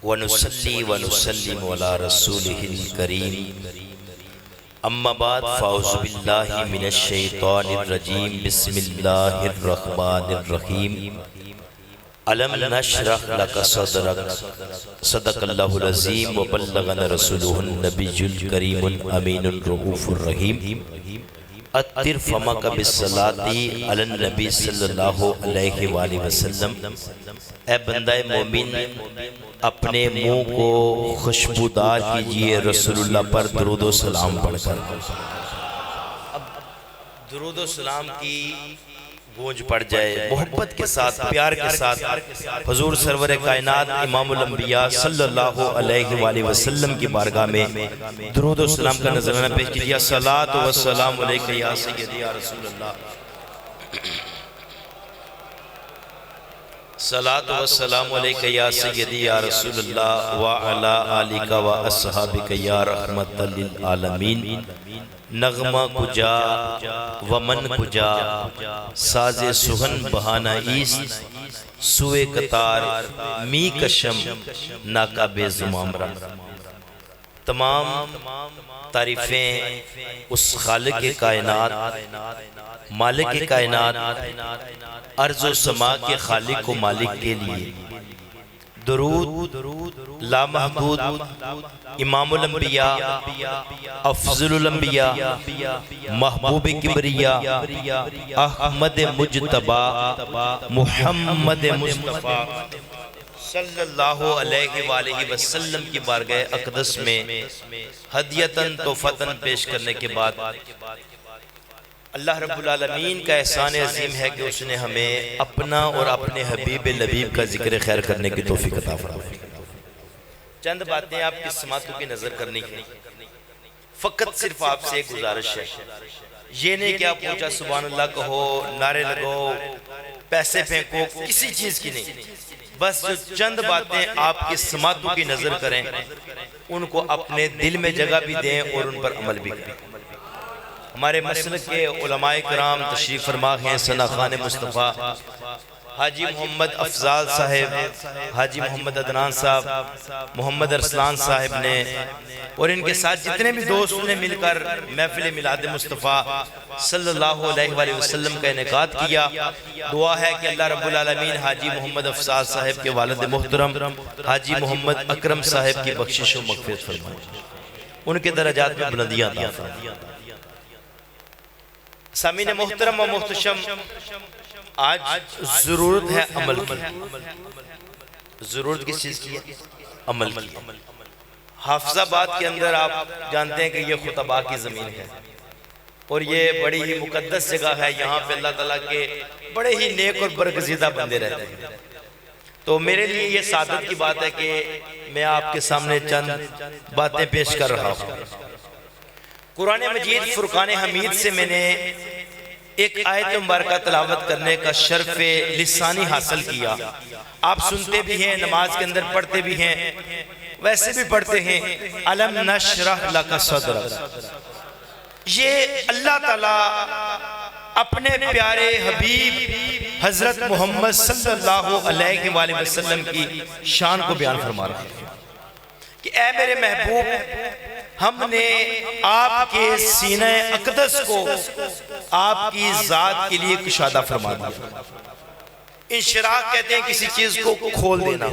ونصلي ونسلم على رسوله الكريم اما بعد فاعوذ باللہ من الشیطان الرجیم بسم اللہ الرحمن الرحیم الم نشرح لك صدرك صدق اللہ العظیم وبلغنا رسوله النبی الکریم الامین الرؤوف الرحیم اطر فمک بالصلاۃ علی النبی صلی اللہ علیہ وآلہ وسلم۔ اے بندہ مومن، اپنے منہ کو خوشبودار کیجئے رسول اللہ پر درود و سلام پڑھ کر۔ اب درود و سلام کی گونج پڑ جائے، محبت کے ساتھ، پیار کے ساتھ حضور سرور کائنات امام الانبیاء صلی اللہ علیہ وآلہ وسلم کی بارگاہ میں درود و سلام کا نذرانہ پیش کیجئے۔ الصلاۃ والسلام علیک یا سیدی یا رسول اللہ، الصلاۃ والسلام علیک یا سیدی یا رسول اللہ وعلی آلک و اصحابک یا رحمت للعالمین۔ نغمہ کجا ومن کجا ساز سہن بہانہ ایست، سوئے قطار می کشم ناکا بے زمامرہ۔ تمام تعریفیں اس خالق کائنات، مالک کائنات، ارض و سما کے خالق و مالک کے لیے۔ درود لامحدود امام الانبیاء، افضل الانبیاء، محبوب کبریا، احمد مجتبی، محمد مصطفیٰ صلی اللہ علیہ وآلہ وسلم کی بارگاہ اقدس میں ہدیتاً تحفتاً پیش کرنے کے بعد، اللہ رب العالمین کا احسان عظیم ہے کہ اس نے ہمیں اپنا اور اپنے حبیب لبیب کا ذکر خیر کرنے کی توفیق عطا فرمائی۔ چند باتیں آپ کی سماعتوں کی نظر کرنی ہے، فقط صرف آپ سے ایک گزارش ہے، یہ نہیں کہ آپ اونچا سبحان اللہ کہو، نعرے لگو، پیسے پھینکو، کسی چیز کی نہیں، بس جو چند باتیں آپ کی سماعتوں کی نظر کریں ان کو اپنے دل میں جگہ بھی دیں اور ان پر عمل بھی کریں۔ ہمارے مسلک کے علماء کرام تشریف فرما ہیں، ثنا خان مصطفیٰ حاجی محمد افضال صاحب، حاجی محمد عدنان صاحب، محمد ارسلان صاحب نے اور ان کے ساتھ جتنے بھی دوست نے مل کر محفل میلاد مصطفیٰ صلی اللہ علیہ وآلہ وسلم کا انعقاد کیا۔ دعا ہے کہ اللہ رب العالمین حاجی محمد افضال صاحب کے والد محترم حاجی محمد اکرم صاحب کی بخشش و مغفرت فرمائے، ان کے درجات میں بلندیاں عطا فرمائے۔ سامعین محترم و محتشم، آج ضرورت ہے عمل کی۔ ضرورت کس چیز کی ہے؟ عمل کی۔ حافظ آباد کے اندر آپ جانتے ہیں کہ یہ خطبہ کی زمین ہے اور یہ بڑی ہی مقدس جگہ ہے، یہاں پہ اللہ تعالیٰ کے بڑے ہی نیک اور برگزیدہ بندے رہتے ہیں۔ تو میرے لیے یہ سعادت کی بات ہے کہ میں آپ کے سامنے چند باتیں پیش کر رہا ہوں۔ قرآن مجید فرقان حمید سے میں نے ایک آیت مبارکہ تلاوت کرنے کا شرف لسانی حاصل کیا۔ آپ سنتے بھی ہیں، نماز کے اندر پڑھتے بھی ہیں، ویسے بھی پڑھتے ہیں، الم نشرح لک صدرک۔ یہ اللہ تعالیٰ اپنے پیارے حبیب حضرت محمد صلی اللہ علیہ وآلہ وسلم کی شان کو بیان فرما رہا ہے کہ اے میرے محبوب، ہم نے آپ کے سینہ اقدس کو آپ کی ذات کے لیے کشادہ فرما دیا۔ انشراح کہتے ہیں کسی چیز کو کھول دینا،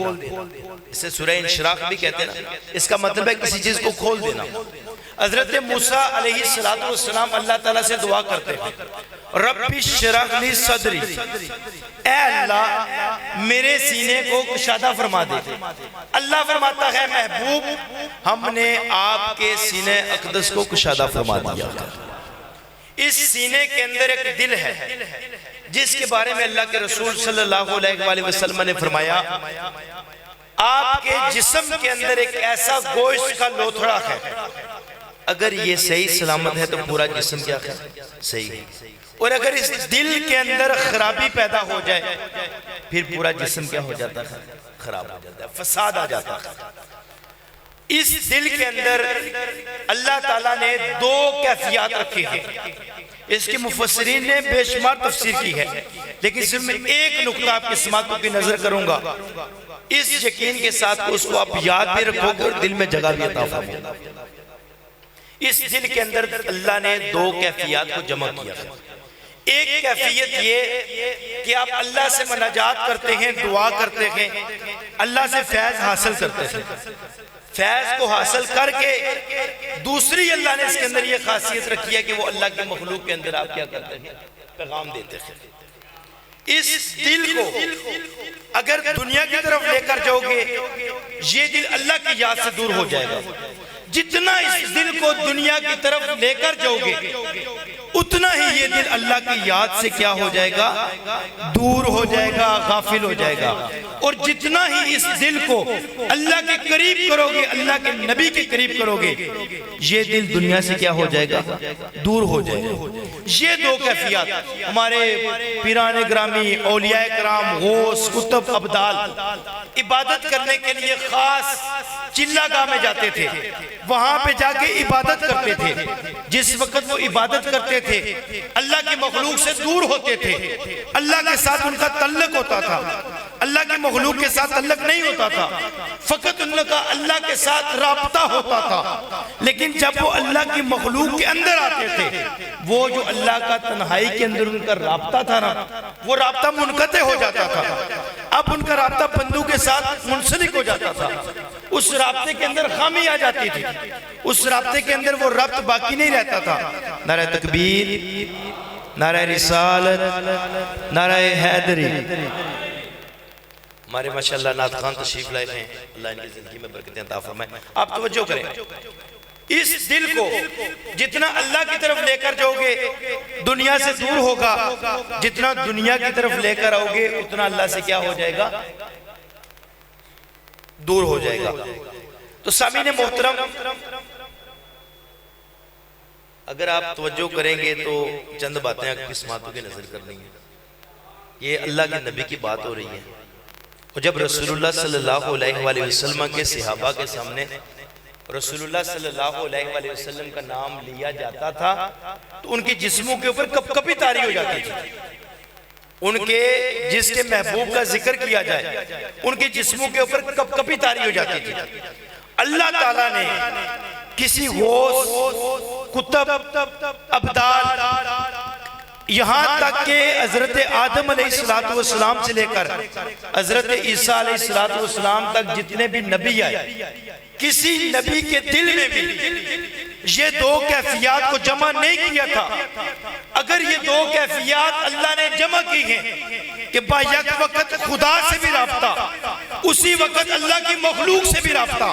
اسے سورہ انشراح بھی کہتے ہیں، اس کا مطلب ہے کسی چیز کو کھول دینا۔ حضرت موسیٰ علیہ السلام اللہ تعالیٰ سے دعا کرتے ہیں، رب اشرح لی صدری، اے اللہ میرے سینے کو کشادہ فرما دے۔ اللہ فرماتا ہے محبوب، ہم نے آپ کے سینے اقدس کو کشادہ فرما دیا۔ اس سینے کے اندر ایک دل ہے جس کے بارے میں اللہ کے رسول صلی اللہ علیہ وآلہ وسلم نے فرمایا، آپ کے جسم کے اندر ایک ایسا گوشت کا لوتھڑا ہے، اگر یہ صحیح سلامت ہے تو پورا جسم کیا ہے؟ صحیح ہے۔ اور اگر اس دل کے اندر خرابی پیدا ہو جائے پھر پورا جسم کیا ہو جاتا ہے؟ خراب ہو جاتا ہے، فساد آ جاتا ہے۔ اس دل کے اندر اللہ تعالیٰ نے دو کیفیات رکھی ہیں، اس کی مفسرین نے بے شمار تفسیر کی ہے، لیکن صرف میں ایک نقطہ آپ کی سماعتوں کی نظر کروں گا۔ اس یقین کے ساتھ اس کو آپ یاد بھی رکھو گے اور دل میں جگہ بھی عطا فرمائے۔ اس دل کے اندر اللہ نے دو کیفیات کو جمع کیا ہے۔ ایک کیفیت یہ کہ آپ اللہ سے مناجات کرتے ہیں، دعا کرتے ہیں، اللہ سے فیض حاصل کرتے ہیں، فیض کو حاصل کر کے دوسری اللہ نے اس کے اندر یہ خاصیت رکھی ہے کہ وہ اللہ کے مخلوق کے اندر آپ کیا کرتے ہیں؟ پیغام دیتے ہیں۔ اس دل کو اگر دنیا کی طرف لے کر جاؤ گے، یہ دل اللہ کی یاد سے دور ہو جائے گا۔ جتنا اس دل کو دنیا کی طرف لے کر جاؤ گے، اتنا ہی یہ دل اللہ کی یاد سے کیا ہو جائے گا؟ دور ہو جائے گا، غافل ہو جائے گا۔ اور جتنا ہی اس دل کو اللہ کے قریب کرو گے، اللہ کے نبی کے قریب کرو گے، یہ دل دنیا سے کیا ہو جائے گا؟ دور ہو جائے گا۔ یہ دو کیفیات ہمارے پیران گرامی، اولیاء کرام، غوث، قطب، ابدال عبادت کرنے کے لیے خاص چلہ گاہ میں جاتے تھے، وہاں پہ جا کے عبادت کرتے تھے۔ جس وقت وہ عبادت کرتے تھے اللہ کی مخلوق سے دور ہوتے تھے، اللہ کے ساتھ ان کا تعلق ہوتا تھا، اللہ کی مخلوق کے ساتھ تعلق نہیں ہوتا تھا، فقط ان کا اللہ کے ساتھ رابطہ ہوتا تھا۔ لیکن جب وہ اللہ کی مخلوق کے اندر آتے تھے، وہ جو اللہ کا تنہائی کے اندر ان کا رابطہ تھا نا، وہ رابطہ منقطع ہو جاتا تھا۔ اب ان کا رابطہ بندوں کے ساتھ منسلک ہو جاتا تھا، اس رابطے کے اندر خامی آ جاتی تھی، اس رابطے کے اندر وہ ربط باقی نہیں رہتا تھا۔ نعرہ تکبیر، نعرہ رسالت، نعرہ حیدری۔ ہمارے ماشاءاللہ نعت خان تشریف لائے ہیں، اللہ ان کی زندگی میں برکتیں عطا فرمائے۔ آپ توجہ کریں، اس دل کو جتنا اللہ کی طرف لے کر جاؤ گے دنیا سے دور ہوگا، جتنا دنیا کی طرف لے کر آؤ گے اتنا اللہ سے کیا ہو جائے گا؟ دور ہو جائے گا۔ تو سامعین محترم، اگر آپ توجہ کریں گے تو چند باتیں آپ کی سماعتوں کی نظر کرنی ہیں۔ یہ اللہ کے نبی کی بات ہو رہی ہے، اور جب رسول اللہ صلی اللہ علیہ وآلہ وسلم کے صحابہ کے سامنے رسول اللہ صلی اللہ علیہ وآلہ وسلم کا نام لیا جاتا تھا تو ان کی جسموں کے اوپر کپ کپی طاری ہو جاتی تھی۔ ان کے جس کے محبوب کا ذکر کیا جائے ان کے جسموں کے اوپر کپ کپی طاری ہو جاتی تھی۔ اللہ تعالیٰ نے کسی غوث، قطب، ابدال، یہاں تک کہ حضرت آدم علیہ السلام سے لے کر حضرت عیسیٰ علیہ السلام تک جتنے بھی نبی آئے، کسی نبی کے دل میں بھی یہ دو کیفیات کو جمع نہیں کیا تھا۔ اگر یہ دو کیفیات اللہ نے جمع کی ہیں کہ با یک وقت خدا سے بھی رابطہ، اسی وقت اللہ کی مخلوق سے بھی رابطہ،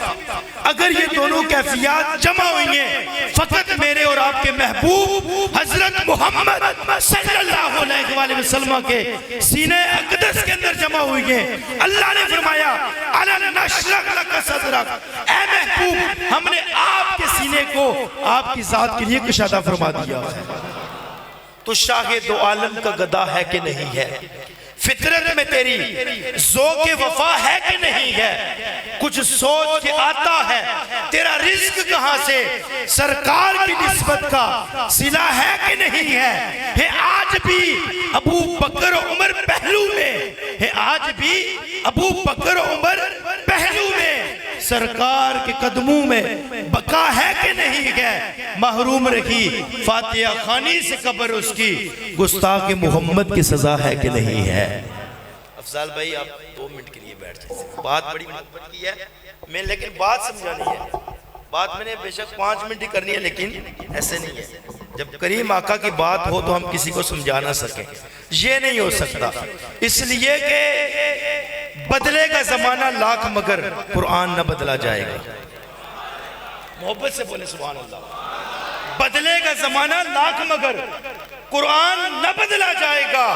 اگر یہ دونوں کیفیات جمع ہوئی ہیں فقط میرے اور آپ کے محبوب حضرت محمد صلی اللہ علیہ وآلہ وسلم کے سینہ اقدس کے اندر جمع ہوئی ہیں۔ اللہ نے فرمایا أَلَمْ نَشْرَحْ لَكَ صَدْرَكَ، اے محبوب ہم نے آپ کے سینے کو آپ کی ذات کے لیے کشادہ فرما دیا ہے۔ تو شاہ دو عالم کا گدا ہے کہ نہیں ہے؟ فطرت میں تیری ذوق وفا ہے کہ نہیں ہے؟ کچھ سوچ کے آتا ہے تیرا رزق کہاں سے؟ سرکار کی نسبت کا صلہ ہے کہ نہیں ہے؟ آج بھی ابو بکر و عمر پہلو میں، آج بھی ابو بکر و عمر پہلو میں سرکار کے قدموں میں بقا ہے کہ نہیں ہے؟ محروم رہی فاتحہ خوانی سے قبر اس کی، گستاخ محمد کی سزا ہے کہ نہیں ہے؟ افضال بھائی آپ 2 منٹ کے لیے بیٹھ جائیں، بات بڑی محبت کی ہے میں، لیکن بات سمجھانی ہے۔ بات میں نے بے شک 5 منٹ ہی کرنی ہے، لیکن ایسے نہیں ہے۔ جب کریم آقا کی بات ہو تو ہم کسی کو سمجھا نہ سکیں، یہ نہیں ہو سکتا، اس لیے کہ بدلے گا زمانہ لاکھ مگر قرآن نہ بدلا جائے گا۔ محبت سے بولے سبحان اللہ۔ بدلے گا زمانہ لاکھ مگر قرآن نہ بدلا جائے گا،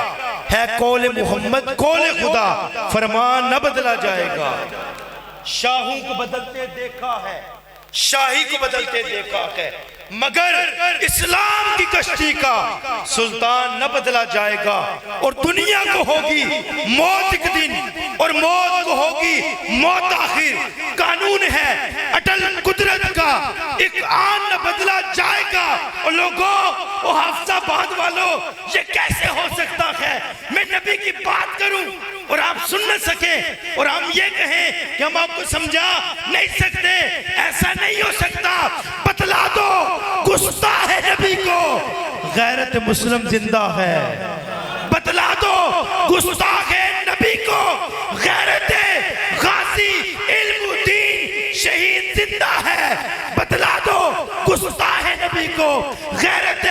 ہے قول محمد قول خدا، فرمان نہ بدلا جائے گا۔ شاہوں کو بدلتے دیکھا ہے، شاہی کو بدلتے دیکھا ہے، مگر اسلام کی کشتی کا سلطان نہ بدلا جائے گا۔ اور دنیا کو ہوگی موت ایک دن، اور موت کو ہوگی موت آخر۔ قانون ہے اٹل قدرت کا، ایک آن نہ بدلا جائے گا۔ اور لوگوں، وہ حافظ آباد والوں، یہ کیسے ہو سکتا ہے میں نبی کی بات کروں اور آپ سن نہ سکیں، اور ہم یہ کہیں کہ ہم آپ کو سمجھا نہیں سکتے، ایسا نہیں ہو سکتا. بتلا دو گستاخ نبی کو غیرت مسلم زندہ ہے. بتلا دو گستاخ نبی کو غیرت غازی علم الدین شہید زندہ ہے. بتلا دو گستاخ نبی کو غیرت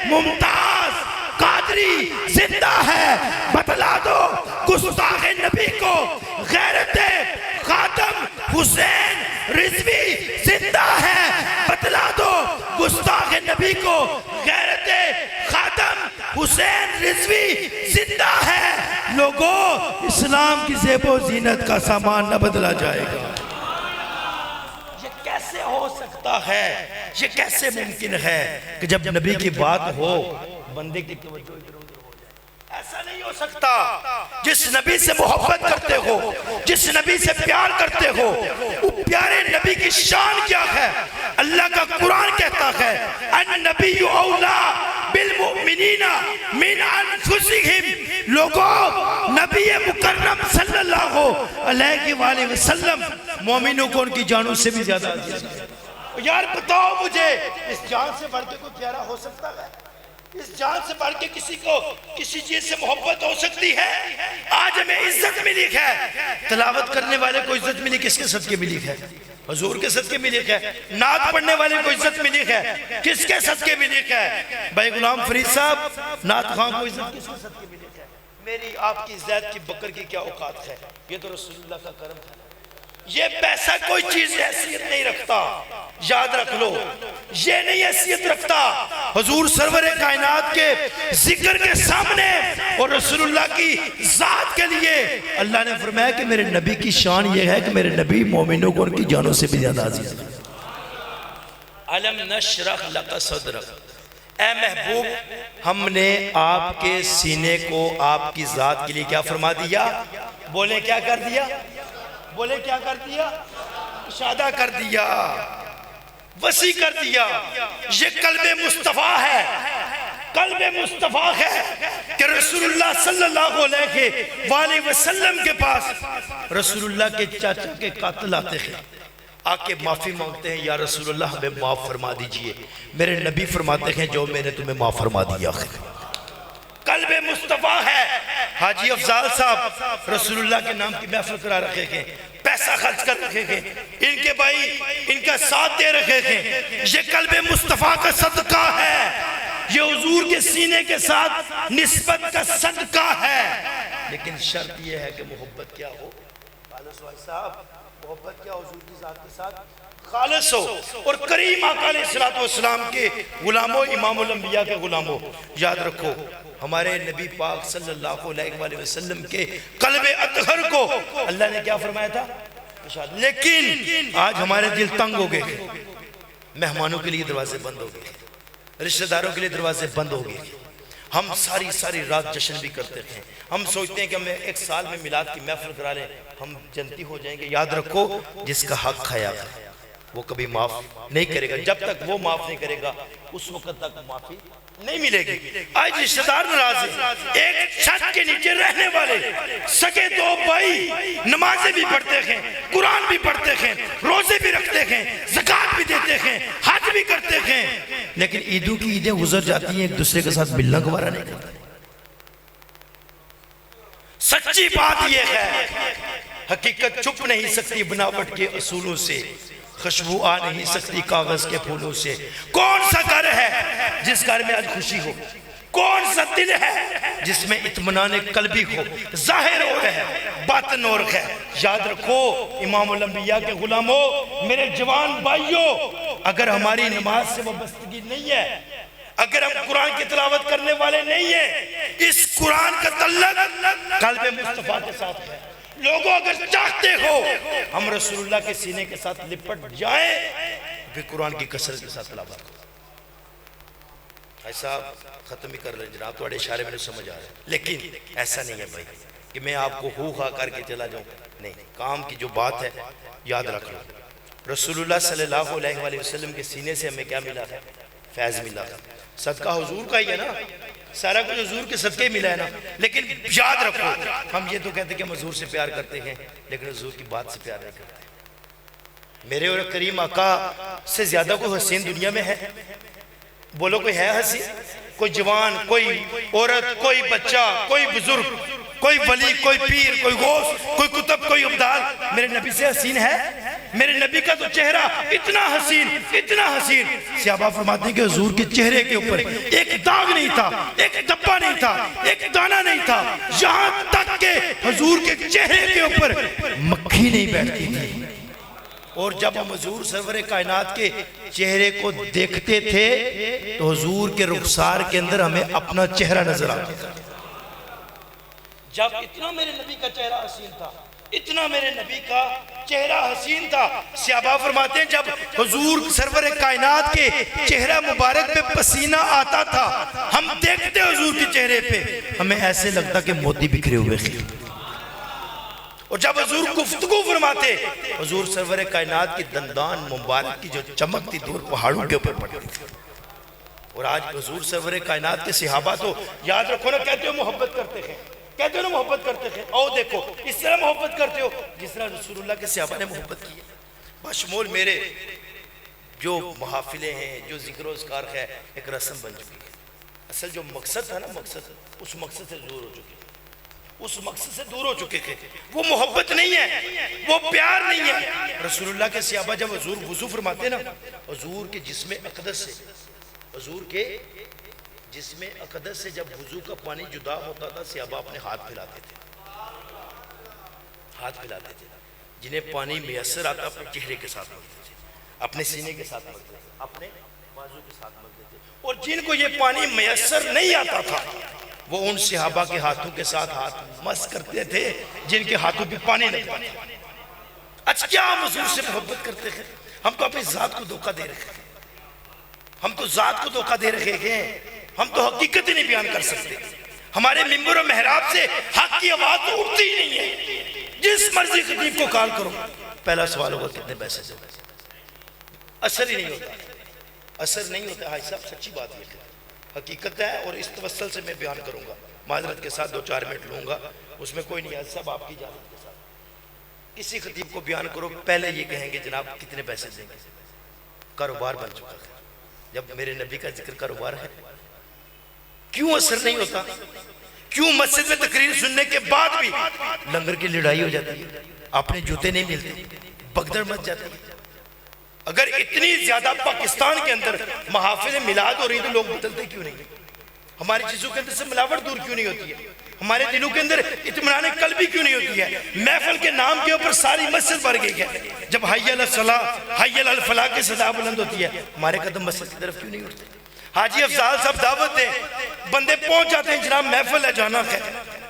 ممتاز قادری زندہ ہے. بتلا دو گستاخ نبی کو غیرت خاتم حسین رضوی زندہ ہے. بتلا دو گستاخ نبی کو غیرت خاتم حسین رضوی زندہ ہے. لوگوں، اسلام کی زیب و زینت کا سامان نہ بدلا جائے گا. یہ کیسے ہو سکتا ہے؟ یہ کیسے ممکن ہے کہ جب نبی کی بات ہو بندے کی توجہ ادھر ادھر ہو جائے؟ ایسا نہیں ہو سکتا. جس نبی سے محبت کرتے ہو، جس نبی سے پیار کرتے ہو، وہ پیارے نبی کی شان کیا ہے؟ اللہ کا قرآن کہتا ہے النبی اولا بالمؤمنین من انفسہم. لوگوں، نبی مکرم صلی اللہ علیہ وآلہ وسلم مومنوں کو ان کی جانوں سے بھی زیادہ عزیز ہے. یار بتاؤ مجھے، اس جان سے بڑھ کے کوئی پیارا ہو سکتا ہے؟ اس جان سے بڑھ کے کسی کو کسی چیز سے محبت ہو سکتی ہے؟ آج ہمیں عزت ملی ہے. تلاوت کرنے والے کو عزت ملی کس کے صدقے ملی ہے؟ حضور کے صدقے ملی ہے. نعت پڑھنے والے کو عزت ملی ہے کس کے صدقے ملی ہے؟ بھائی غلام فرید صاحب نعت خان کو عزت کس کے صدقے ملی ہے؟ میری آپ کی زید کی بکر کی کیا اوقات ہے؟ یہ تو رسول اللہ کا کرم ہے. یہ پیسہ کوئی چیز حیثیت نہیں رکھتا. یاد رکھ لو، یہ نہیں حیثیت رکھتا. حضور سرور کائنات کے ذکر کے سامنے اور رسول اللہ کی ذات کے لیے اللہ نے فرمایا کہ میرے نبی کی شان یہ ہے کہ میرے نبی مومنوں کو ان کی جانوں سے بھی زیادہ عزیز ہے. علم نشرح لک صدرک. اے محبوب، ہم نے آپ کے سینے کو آپ کی ذات کے لیے کیا فرما دیا؟ بولیں کیا کر دیا؟ بولے کیا کر دیا؟ اشادہ کر دیا، وسیع کر دیا. یہ قلب مصطفیٰ ہے. قلب مصطفیٰ ہے کہ رسول اللہ صلی اللہ علیہ وآلہ وسلم کے پاس رسول اللہ کے چاچا کے قاتل آتے ہیں، آ کے معافی مانگتے ہیں، یا رسول اللہ ہمیں معاف فرما دیجئے. میرے نبی فرماتے ہیں جو میں نے تمہیں معاف فرما دیا. قلب مصطفیٰ ہے. حاجی افضال صاحب رسول اللہ کے نام کی محفل کرا رکھے ہیں، پیسہ خرچ کر رکھے ہیں، ان کے بھائی ان کا ساتھ دے رکھے ہیں. یہ قلب مصطفیٰ کا صدقہ ہے. یہ حضور کے سینے کے ساتھ نسبت کا صدقہ ہے. لیکن شرط یہ ہے کہ محبت کیا ہو؟ خالص بھائی صاحب، محبت کیا حضور کی ذات کے ساتھ؟ خالص ہو. اور کریم آقا علیہ السلام کے غلاموں، امام الانبیاء کے غلاموں، یاد رکھو ہمارے نبی پاک صلی اللہ علیہ وآلہ وسلم کے قلب اطہر کو اللہ نے کیا فرمایا تھا؟ لیکن آج ہمارے دل تنگ ہو گئے. مہمانوں کے لیے دروازے بند ہو گئے، رشتہ داروں کے لیے دروازے بند ہو گئے. ہم ساری رات جشن بھی کرتے ہیں. ہم سوچتے ہیں کہ ہمیں ایک سال میں میلاد کی محفل کرا لیں ہم جنتی ہو جائیں گے. یاد رکھو جس کا حق کھایا وہ کبھی معاف نہیں کرے گا. جب تک وہ معاف نہیں کرے گا اس وقت تک معافی نہیں ملے گی. آج رشتہ دار ناراض ہیں. ایک چھت کے نیچے رہنے والے سگے دو بھائی نمازیں بھی پڑھتے ہیں، قرآن بھی پڑھتے ہیں، روزے بھی رکھتے ہیں، زکوٰۃ بھی دیتے ہیں، حج بھی کرتے ہیں، لیکن عیدوں کی عیدیں گزر جاتی ہیں ایک دوسرے کے ساتھ ملنا گوارا نہیں کرتے. سچی بات یہ ہے حقیقت چھپ نہیں سکتی بناوٹ کے اصولوں سے، خوشبو آ نہیں سکتی کاغذ کے پھولوں سے. کون سا گھر ہے جس گھر میں آج خوشی ہو؟ کون سا دل ہے جس میں اطمینان قلبی ہو؟ ظاہر اور ہے، باطن اور ہے. یاد رکھو امام الانبیاء کے غلاموں، میرے جوان بھائیوں، اگر ہماری نماز سے وابستگی نہیں ہے، اگر ہم قرآن کی تلاوت کرنے والے نہیں ہیں، اس قرآن کا تعلق قلب مصطفیٰ کے ساتھ ہے. لوگوں اگر چاہتے ہو ہم رسول اللہ کے سینے کے ساتھ لپٹ جائیں پھر قرآن کی کثرت کے ساتھ تلاوت کرو. ایسا ختم ہی کر رہے جناب، تھوڑے اشارے میں سمجھ آ رہے ہیں. لیکن ایسا نہیں ہے بھائی کہ میں آپ کو ہو خواہ کر کے چلا جاؤں. نہیں، کام کی جو بات ہے یاد رکھ لو. رسول اللہ صلی اللہ علیہ وسلم کے سینے سے ہمیں کیا ملا ہے؟ فیض ملا ہے. صدقہ حضور کا ہی ہے نا. سارا کچھ حضور کے صدقے ملا ہے نا. لیکن یاد رکھو ہم یہ تو کہتے ہیں کہ ہم حضور سے پیار کرتے ہیں لیکن حضور کی بات سے پیار نہیں کرتے. میرے اور کریم آقا سے زیادہ کوئی حسین دنیا میں ہے؟ بولو کوئی ہے حسین؟ کوئی جوان، کوئی عورت، کوئی بچہ، کوئی بزرگ، کوئی ولی، کوئی پیر، کوئی غوث، کوئی کتب، کوئی عبدال میرے نبی سے حسین ہے؟ میرے نبی کا تو چہرہ اتنا حسین، اتنا حسین. صحابہ فرماتے ہیں کہ حضور کے چہرے کے اوپر ایک داغ نہیں تھا، ایک دبا نہیں تھا، ایک دانہ نہیں تھا، یہاں تک کہ حضور کے چہرے کے اوپر مکھی نہیں بیٹھتی تھی. اور جب ہم حضور سرور کائنات کے چہرے کو دیکھتے تھے تو حضور کے رخسار کے اندر ہمیں اپنا چہرہ نظر آتا تھا. جب اتنا میرے نبی کا چہرہ حسین تھا، اتنا میرے نبی کا چہرہ حسین تھا. صحابہ فرماتے ہیں جب حضور سرور کائنات کے چہرہ مبارک پہ پسینہ آتا تھا ہم دیکھتے حضور کے چہرے پہ ہمیں ایسے لگتا کہ موتی بکھرے ہوئے تھے. اور جب حضور گفتگو فرماتے حضور سرور کائنات کی دندان مبارک کی جو چمک تھی دور پہاڑوں کے اوپر پڑتی تھی. اور آج حضور سرور کائنات کے صحابہ تو یاد رکھو نا کہتے ہو محبت کرتے ہیں، کہتے ہو نا محبت کرتے ہیں. او دیکھو اس طرح محبت کرتے ہو جس طرح رسول اللہ کے صحابہ نے محبت کی ہے. بشمول میرے جو محافلیں ہیں، جو ذکر و اذکار ہے، ایک رسم بن چکی ہے. اصل جو مقصد تھا نا، مقصد اس مقصد سے دور ہو چکے ہیں، اس مقصد سے دور ہو چکے تھے. وہ محبت نہیں ہے، وہ پیار نہیں ہے. رسول اللہ کے صحابہ جب حضور وضو فرماتے نا، حضور کے جسم اقدس سے، حضور کے جسم اقدس سے جب وضو کا پانی جدا ہوتا تھا صحابہ اپنے ہاتھ پھیلاتے تھے، ہاتھ پھیلاتے تھے. جنہیں پانی میسر آتا اپنے چہرے کے ساتھ ملتے تھے، اپنے سینے کے ساتھ ملتے تھے، اپنے بازو کے ساتھ ملتے تھے. اور جن کو یہ پانی میسر نہیں آتا تھا وہ ان صحابہ کے ہاتھوں کے ساتھ ہاتھ مس کرتے تھے جن کے ہاتھوں پہ پانی لگتا تھا. اچھا کیا ہم حضور سے محبت کرتے ہیں؟ ہم تو اپنی ذات کو دھوکہ دے رہے ہیں، ہم تو ذات کو دھوکہ دے رہے ہیں. ہم تو حقیقت ہی نہیں بیان کر سکتے. ہمارے ممبر و محراب سے حق کی آواز تو اٹھتی ہی نہیں ہے. جس مرضی خطیب کو کال کرو پہلا سوال ہوگا کتنے پیسے دو. اثر ہی نہیں ہوتا، اثر نہیں ہوتا. حاج صاحب سچی بات ہے، حقیقت ہے. اور اس توسل سے میں بیان کروں گا، معذرت کے ساتھ 2-4 منٹ لوں گا، اس میں کوئی نہیں. حاج صاحب آپ کی اجازت کے ساتھ کسی خطیب کو بیان کرو پہلے یہ کہیں گے جناب کتنے پیسے دیں گے. کاروبار بن چکا ہے. جب میرے نبی کا ذکر کاروبار ہے کیوں اثر نہیں ہوتا؟ کیوں مسجد میں تقریر سننے کے بعد بھی لنگر کی لڑائی ہو جاتی ہے، اپنے جوتے نہیں ملتے، بگدڑ مچ جاتی ہے؟ اگر اتنی زیادہ پاکستان کے اندر محافل میلاد ہو رہی تو لوگ بدلتے کیوں نہیں؟ ہماری چیزوں کے اندر سے ملاوٹ دور کیوں نہیں ہوتی ہے؟ ہمارے دلوں کے اندر اطمینان قلبی کیوں نہیں ہوتی ہے؟ محفل کے نام کے اوپر ساری مسجد بھر گئی ہے. جب حی علی الصلاۃ حی علی الفلاح کی صدا بلند ہوتی ہے ہمارے قدم مسجد کی طرف کیوں نہیں اٹھتے؟ حاجی افضال صاحب دعوت دیں، بندے پہنچ جاتے ہیں جناب محفل ہے جانا ہے،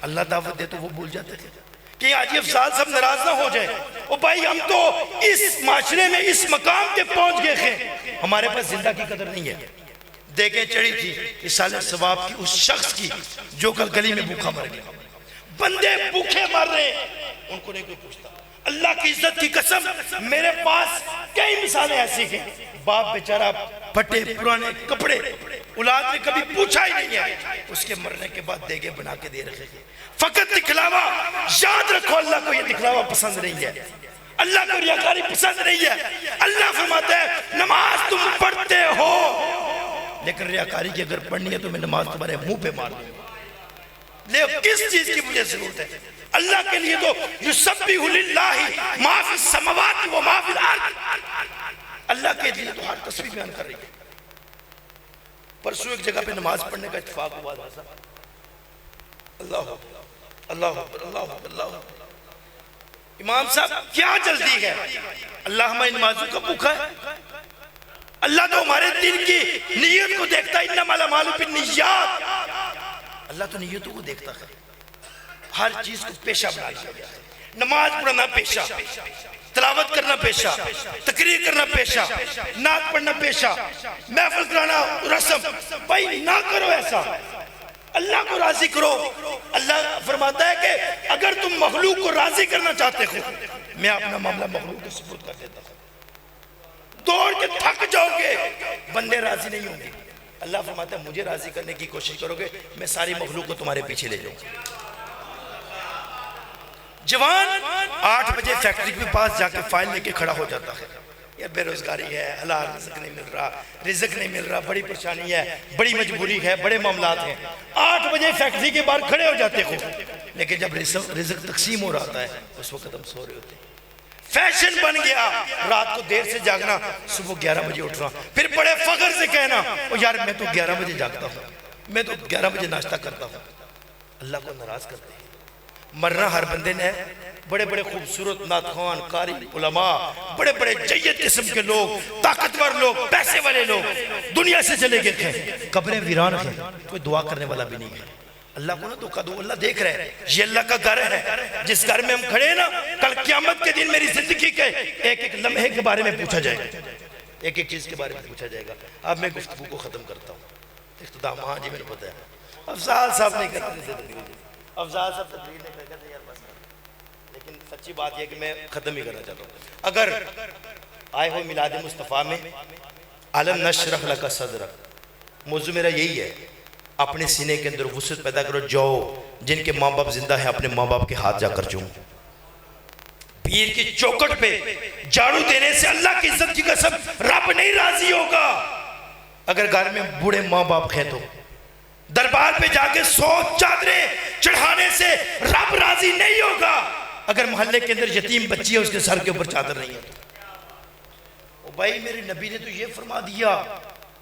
اللہ دعوت دے تو وہ بھول جاتے ہیں کہ حاجی افضال صاحب ناراض نہ ہو جائے. او بھائی ہم تو اس معاشرے میں اس مقام پہ پہنچ گئے ہیں، ہمارے پاس زندہ کی قدر نہیں ہے. دیکھیں چڑھی تھی اصالہ ثواب کی اس شخص کی جو کل گلی میں بھوکا مر گیا. بندے بھوکے مر رہے ہیں ان کو نہیں کوئی پوچھتا. اللہ کی عزت کی قسم میرے پاس کئی مثالیں ایسی ہیں. باپ بیچارہ پھٹے پرانے کپڑے، اولاد نے کبھی پوچھا ہی نہیں ہے، اس کے مرنے کے بعد دیگے بنا کے دے رکھے ہیں. فقط دکھلاوا. یاد رکھو اللہ کو یہ دکھلاوا پسند نہیں ہے، اللہ کو ریاکاری پسند نہیں ہے. اللہ فرماتا ہے نماز تم پڑھتے ہو لیکن ریاکاری کی اگر پڑھنی ہے تو میں نماز تمہارے منہ پہ مار دوں. لیکن کس چیز کی مجھے ضرورت ہے؟ اللہ کے لیے تو یسبح للہ ما فی السماوات و ما فی الارض. اللہ کے لیے تو ہر تسبیح بیان کر رہی ہے. پرسوں ایک جگہ پہ نماز پڑھنے کا اتفاق ہوا تھا. اللہ اللہ اللہ اللہ. امام صاحب کیا جلدی ہے؟ اللہ ہماری نمازوں کا بھوکا ہے. اللہ تو ہمارے دل کی نیت کو دیکھتا ہے. انما الاعمال بالنیات. اللہ تو نیتوں کو دیکھتا ہے. ہر چیز کو پیشہ بنا لیا گیا ہے. نماز پڑھنا پیشہ، تلاوت کرنا پیشہ، تقریر کرنا پیشہ، نعت پڑھنا پیشہ، محفل کرانا رسم. بھائی نہ کرو ایسا، اللہ کو راضی کرو. اللہ فرماتا ہے کہ اگر تم مخلوق کو راضی کرنا چاہتے ہو میں اپنا معاملہ مخلوق کو سپرد کر دیتا ہوں. دوڑ کے تھک جاؤ گے، بندے راضی نہیں ہوں گے. اللہ فرماتا ہے مجھے راضی کرنے کی کوشش کرو گے میں ساری مخلوق کو تمہارے پیچھے لے جاؤں گا۔ جوان 8 بجے فیکٹری کے پاس جا کے فائل لے کے کھڑا ہو جاتا ہے، یہ بے روزگاری ہے، حلال رزق نہیں مل رہا، بڑی پریشانی ہے، بڑی مجبوری ہے، بڑے معاملات ہیں۔ 8 بجے فیکٹری کے باہر کھڑے ہو جاتے ہو، لیکن جب رزق تقسیم ہو رہا ہے اس وقت ہم سو رہے ہوتے ہیں۔ فیشن بن گیا رات کو دیر سے جاگنا، صبح 11 بجے اٹھنا، پھر بڑے فخر سے کہنا او یار میں تو 11 بجے جاگتا ہوں، میں تو 11 بجے ناشتہ کرتا ہوں۔ اللہ کو ناراض کرتے ہیں۔ مرنا ہر بندے نے، بڑے بڑے خوبصورت نعتخوان، قاری، علماء، بڑے بڑے جید قسم کے لوگ، طاقتور لوگ، پیسے والے لوگ دنیا سے چلے گئے ہیں، قبریں ویران ہیں، کوئی دعا کرنے والا بھی نہیں ہے۔ اللہ کو نہ دھوکہ دو، اللہ دیکھ رہے ہیں، یہ اللہ کا گھر ہے، جس گھر میں ہم کھڑے ہیں نا، کل قیامت کے دن میری زندگی کے ایک ایک لمحے کے بارے میں پوچھا جائے گا، ایک ایک چیز کے بارے میں پوچھا جائے گا۔ اب میں گفتگو کو ختم کرتا ہوں۔ اختتام، ہاں جی میں نے پتہ ہے افضال صاحب نہیں کرتے، افضال صاحب تقریر نہیں کرتے یار بس، لیکن سچی بات یہ کہ میں ختم ہی کرنا چاہتا ہوں۔ اگر آئے ہو میلاد مصطفیٰ میں علم نشرح لک صدرک، موضوع میرا یہی ہے، اپنے سینے کے اندر وسعت پیدا کرو، جاؤ جن کے ماں باپ زندہ ہیں اپنے ماں باپ کے ہاتھ جا کر چوم۔ پیر کی چوکٹ پہ جھاڑو دینے سے اللہ کی عزت کی قسم رب نہیں راضی ہوگا۔ اگر گھر میں بوڑھے ماں باپ ہیں تو دربار پہ جا کے 100 چادریں چڑھانے سے رب راضی نہیں ہوگا۔ اگر محلے کے اندر یتیم بچی ہے اس کے سر کے اوپر چادر نہیں ہے تو بھائی میرے نبی نے تو یہ فرما دیا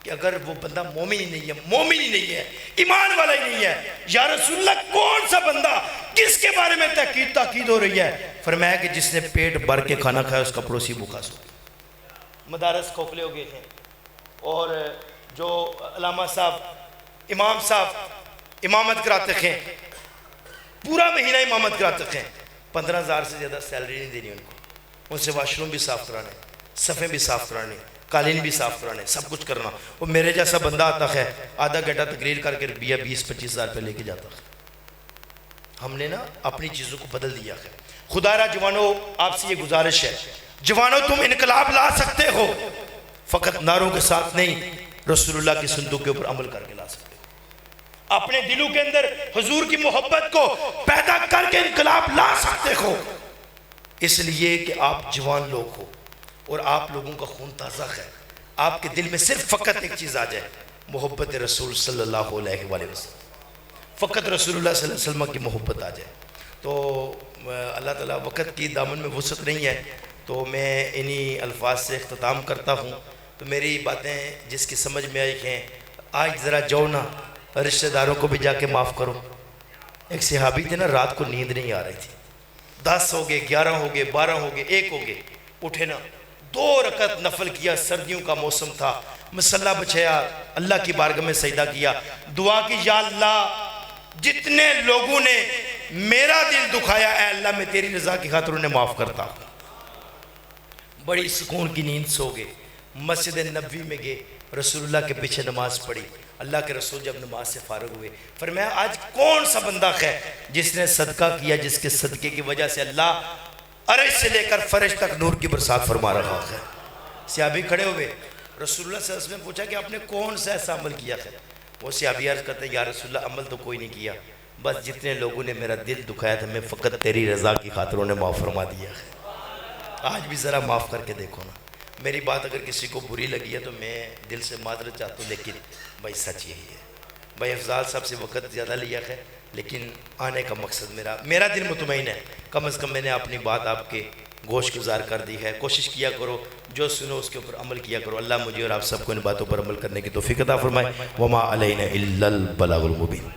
کہ اگر وہ بندہ مومن ہی نہیں ہے، ایمان والا ہی نہیں ہے، یا رسول اللہ کون سا بندہ، کس کے بارے میں تاکید ہو رہی ہے؟ فرمایا کہ جس نے پیٹ بھر کے کھانا کھایا اس کا پڑوسی بھوکا سو۔ مدارس کھوکھلے ہو گئے ہیں، اور جو علامہ صاحب امام صاحب امامت کراتے ہیں، پورا مہینہ امامت کراتے ہیں، 15,000 سے زیادہ سیلری نہیں دینی ان کو، ان سے واش روم بھی صاف کرانے، صفیں بھی صاف کرانے، قالین بھی صاف کرانے، سب کچھ کرنا۔ وہ میرے جیسا بندہ آتا ہے آدھا گھنٹہ تقریر کر کے 20-25,000 روپے لے کے جاتا ہے۔ ہم نے نا اپنی چیزوں کو بدل دیا ہے۔ خدا را جوانوں آپ سے یہ گزارش ہے، جوانوں تم انقلاب لا سکتے ہو، فقط نعروں کے ساتھ نہیں، رسول اللہ کی صندوق کے اوپر عمل کر کے لا سکتے ہو۔ اپنے دلوں کے اندر حضور کی محبت کو پیدا کر کے انقلاب لا سکتے ہو، اس لیے کہ آپ جوان لوگ ہو اور آپ لوگوں کا خون تازہ ہے۔ آپ کے دل میں صرف فقط ایک چیز آ جائے، محبت رسول صلی اللہ علیہ وآلہ وسلم، فقط رسول اللہ صلی اللہ علیہ وسلم کی محبت آ جائے تو اللہ تعالیٰ وقت کی دامن میں وسعت نہیں ہے، تو میں انہی الفاظ سے اختتام کرتا ہوں۔ تو میری باتیں جس کی سمجھ میں آئی ہیں، آج ذرا جاؤ نا رشتہ داروں کو بھی جا کے معاف کرو۔ ایک صحابی تھے نا، رات کو نیند نہیں آ رہی تھی، 10 ہو گئے، 11 ہو گئے، 12 ہو گئے، 1 ہو گئے، اٹھے نا 2 رکعت نفل کیا، سردیوں کا موسم تھا، مصلی بچھایا، اللہ کی بارگاہ میں سجدہ کیا، دعا کی یا اللہ جتنے لوگوں نے میرا دل دکھایا اے اللہ میں تیری رضا کی خاطر انہیں معاف کرتا۔ بڑی سکون کی نیند سو گئے، مسجد نبوی میں گئے، رسول اللہ کے پیچھے نماز پڑھی۔ اللہ کے رسول جب نماز سے فارغ ہوئے فرمایا آج کون سا بندہ ہے جس نے صدقہ کیا جس کے صدقے کی وجہ سے اللہ عرش سے لے کر فرش تک نور کی برسات فرما رہا ہے۔ صحابی کھڑے ہوئے، رسول اللہ صلی اللہ علیہ وسلم نے پوچھا کہ آپ نے کون سا ایسا عمل کیا ہے؟ وہ صحابی عرض کرتے ہیں یا رسول اللہ عمل تو کوئی نہیں کیا، بس جتنے لوگوں نے میرا دل دکھایا تھا میں فقط تیری رضا کی خاطر انہیں معاف فرما دیا ہے۔ آج بھی ذرا معاف کر کے دیکھو نا، میری بات اگر کسی کو بری لگی ہے تو میں دل سے معذرت چاہتا ہوں، لیکن بھائی سچ یہی ہے۔ بھائی افضال صاحب سے وقت زیادہ لیا ہے، لیکن آنے کا مقصد میرا دل مطمئن ہے، کم از کم میں نے اپنی بات آپ کے گوش گزار کر دی ہے۔ کوشش کیا کرو، جو سنو اس کے اوپر عمل کیا کرو۔ اللہ مجھے اور آپ سب کو ان باتوں پر عمل کرنے کی توفیق عطا فرمائے۔ وما علینا الا البلاغ المبین۔